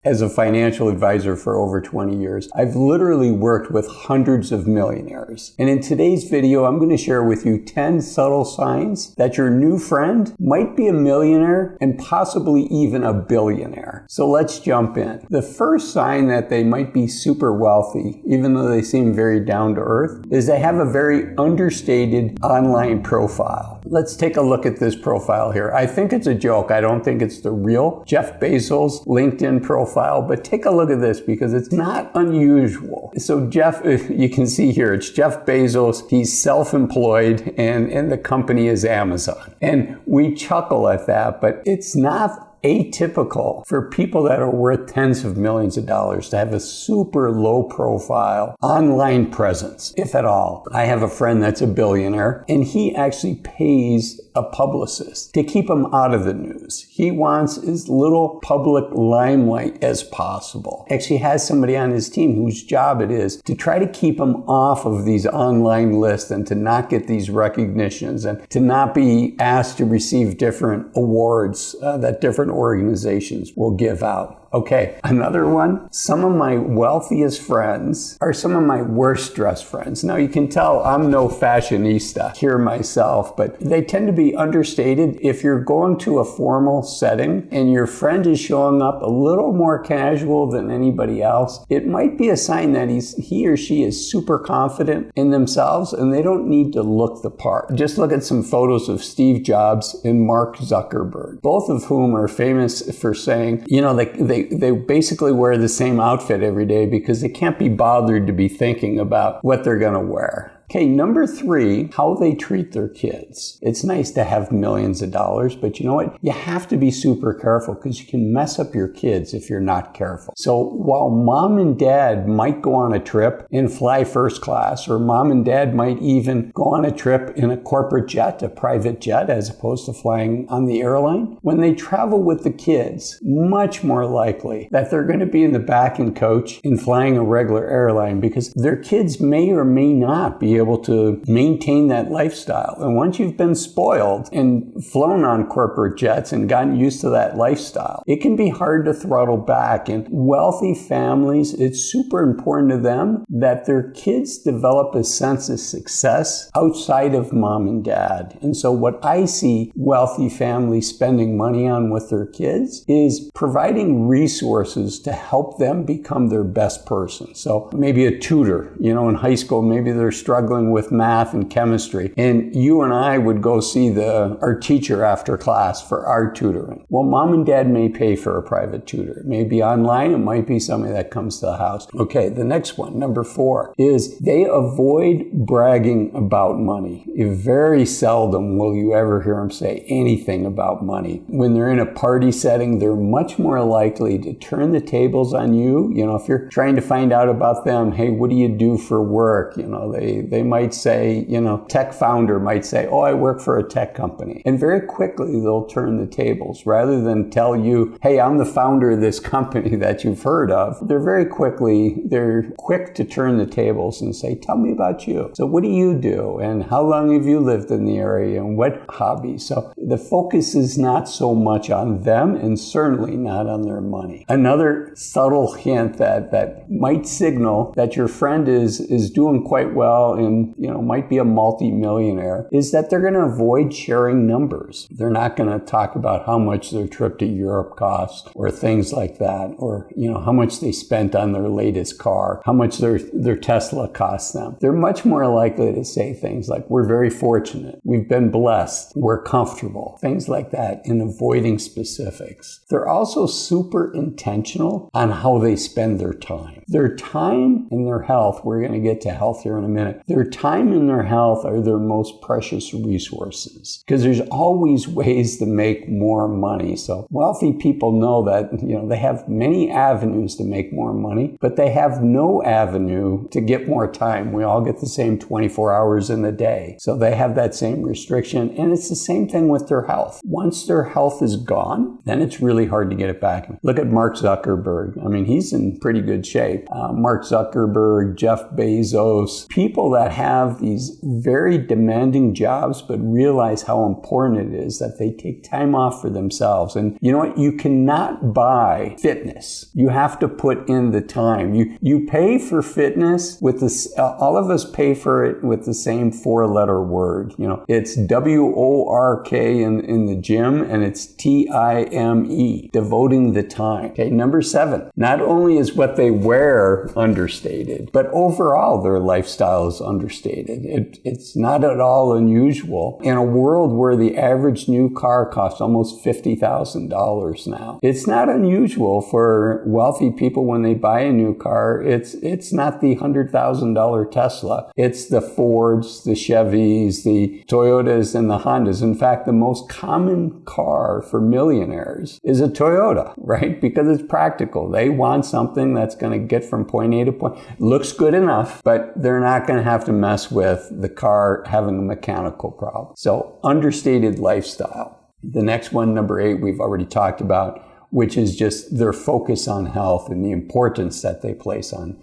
As a financial advisor for over 20 years, I've literally worked with hundreds of millionaires. And in today's video, I'm going to share with you 10 subtle signs that your new friend might be a millionaire and possibly even a billionaire. So let's jump in. The first sign that they might be super wealthy, even though they seem very down to earth, is they have a very understated online profile. Let's take a look at this profile here. I think it's a joke. I don't think it's the real Jeff Bezos LinkedIn profile, but take a look at this because it's not unusual. So Jeff, you can see here, it's Jeff Bezos. He's self-employed and the company is Amazon. And we chuckle at that, but it's not atypical for people that are worth tens of millions of dollars to have a super low profile online presence, if at all. I have a friend that's a billionaire and he actually pays a publicist to keep him out of the news. He wants as little public limelight as possible. Actually has somebody on his team whose job it is to try to keep him off of these online lists and to not get these recognitions and to not be asked to receive different awards that different organizations will give out. Okay, another one. Some of my wealthiest friends are some of my worst dressed friends. Now you can tell I'm no fashionista here myself, but they tend to be understated. If you're going to a formal setting and your friend is showing up a little more casual than anybody else, it might be a sign that he or she is super confident in themselves and they don't need to look the part. Just look at some photos of Steve Jobs and Mark Zuckerberg, both of whom are famous for saying, you know, they basically wear the same outfit every day because they can't be bothered to be thinking about what they're going to wear. Okay, number 3, how they treat their kids. It's nice to have millions of dollars, but you know what? You have to be super careful because you can mess up your kids if you're not careful. So while mom and dad might go on a trip and fly first class, or mom and dad might even go on a trip in a corporate jet, a private jet, as opposed to flying on the airline, when they travel with the kids, much more likely that they're going to be in the back and coach in flying a regular airline because their kids may or may not be able to maintain that lifestyle. And once you've been spoiled and flown on corporate jets and gotten used to that lifestyle, it can be hard to throttle back. And wealthy families, it's super important to them that their kids develop a sense of success outside of mom and dad. And so what I see wealthy families spending money on with their kids is providing resources to help them become their best person. So maybe a tutor, you know, in high school, maybe they're struggling with math and chemistry, and you and I would go see our teacher after class for our tutoring. Well, mom and dad may pay for a private tutor. It may be online, it might be somebody that comes to the house. Okay, the next one, number 4, is they avoid bragging about money. Very seldom will you ever hear them say anything about money. When they're in a party setting, they're much more likely to turn the tables on you. You know, if you're trying to find out about them, hey, what do you do for work? You know, they might say, you know, tech founder might say, oh, I work for a tech company. And very quickly they'll turn the tables. Rather than tell you, hey, I'm the founder of this company that you've heard of, they're quick to turn the tables and say, tell me about you. So what do you do? And how long have you lived in the area? And what hobbies? So the focus is not so much on them and certainly not on their money. Another subtle hint that might signal that your friend is doing quite well and might be a multi-millionaire is that they're going to avoid sharing numbers. They're not going to talk about how much their trip to Europe cost or things like that, or how much they spent on their latest car, how much their Tesla cost them. They're much more likely to say things like, we're very fortunate, we've been blessed, we're comfortable, things like that, in avoiding specifics. They're also super intentional on how they spend their time. Their time and their health, we're going to get to health here in a minute, their time and their health are their most precious resources because there's always ways to make more money. So wealthy people know that, they have many avenues to make more money, but they have no avenue to get more time. We all get the same 24 hours in a day. So they have that same restriction. And it's the same thing with their health. Once their health is gone, then it's really hard to get it back. Look at Mark Zuckerberg. I mean, he's in pretty good shape. Mark Zuckerberg, Jeff Bezos, people that have these very demanding jobs but realize how important it is that they take time off for themselves. And you know what? You cannot buy fitness. You have to put in the time. You pay for fitness with this, all of us pay for it with the same 4-letter word. You know, it's W-O-R-K in the gym, and it's T-I-M-E, devoting the time. Okay, number 7, not only is what they wear understated, but overall their lifestyle is understated. It's not at all unusual in a world where the average new car costs almost $50,000 now. It's not unusual for wealthy people when they buy a new car. It's not the $100,000 Tesla. It's the Fords, the Chevys, the Toyotas, and the Hondas. In fact, the most common car for millionaires is a Toyota, right? Because it's practical. They want something that's going to get from point A to point. Looks good enough, but they're not going to have to mess with the car having a mechanical problem. So understated lifestyle. The next one, number 8, we've already talked about, which is just their focus on health and the importance that they place on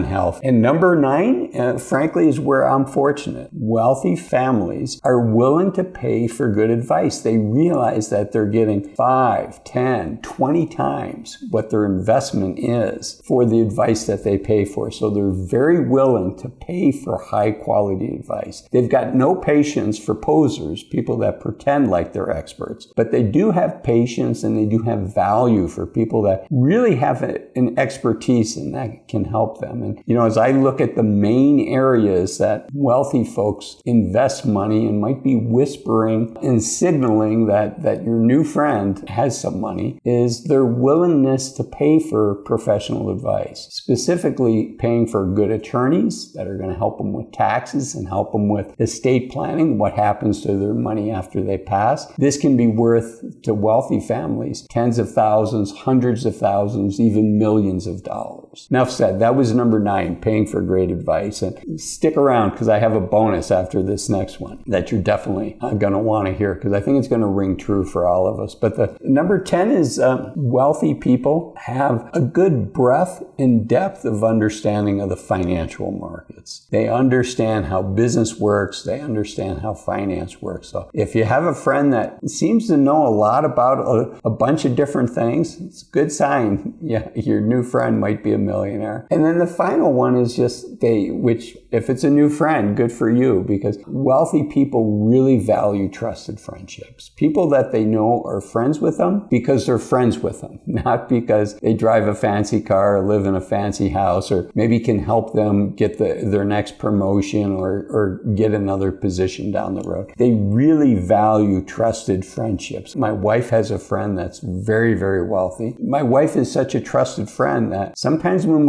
health. And number 9, frankly, is where I'm fortunate. Wealthy families are willing to pay for good advice. They realize that they're getting 5, 10, 20 times what their investment is for the advice that they pay for. So they're very willing to pay for high quality advice. They've got no patience for posers, people that pretend like they're experts, but they do have patience and they do have value for people that really have an expertise and that can help them. And, you know, as I look at the main areas that wealthy folks invest money and might be whispering and signaling that your new friend has some money, is their willingness to pay for professional advice, specifically paying for good attorneys that are going to help them with taxes and help them with estate planning, what happens to their money after they pass. This can be worth to wealthy families tens of thousands, hundreds of thousands, even millions of dollars. Enough said. That was number 9, paying for great advice. And stick around because I have a bonus after this next one that you're definitely going to want to hear because I think it's going to ring true for all of us. But the number 10 is wealthy people have a good breadth and depth of understanding of the financial markets. They understand how business works. They understand how finance works. So if you have a friend that seems to know a lot about a bunch of different things, it's a good sign. Yeah, your new friend might be a millionaire. And then the final one is just which if it's a new friend, good for you, because wealthy people really value trusted friendships. People that they know are friends with them because they're friends with them, not because they drive a fancy car or live in a fancy house or maybe can help them get their next promotion or get another position down the road. They really value trusted friendships. My wife has a friend that's very, very wealthy. My wife is such a trusted friend that sometimes when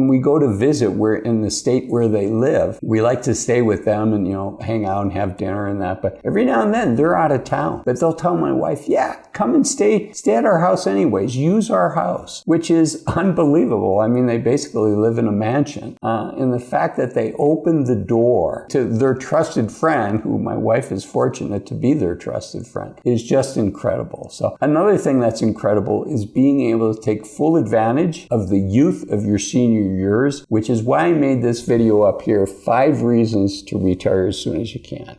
we go to visit, we're in the state where they live, we like to stay with them and, you know, hang out and have dinner and that. But every now and then they're out of town. But they'll tell my wife, yeah, come and stay at our house anyways. Use our house, which is unbelievable. I mean, they basically live in a mansion. And the fact that they opened the door to their trusted friend, who my wife is fortunate to be their trusted friend, is just incredible. So another thing that's incredible is being able to take full advantage of the youth of your senior years, which is why I made this video up here, 5 reasons to retire as soon as you can.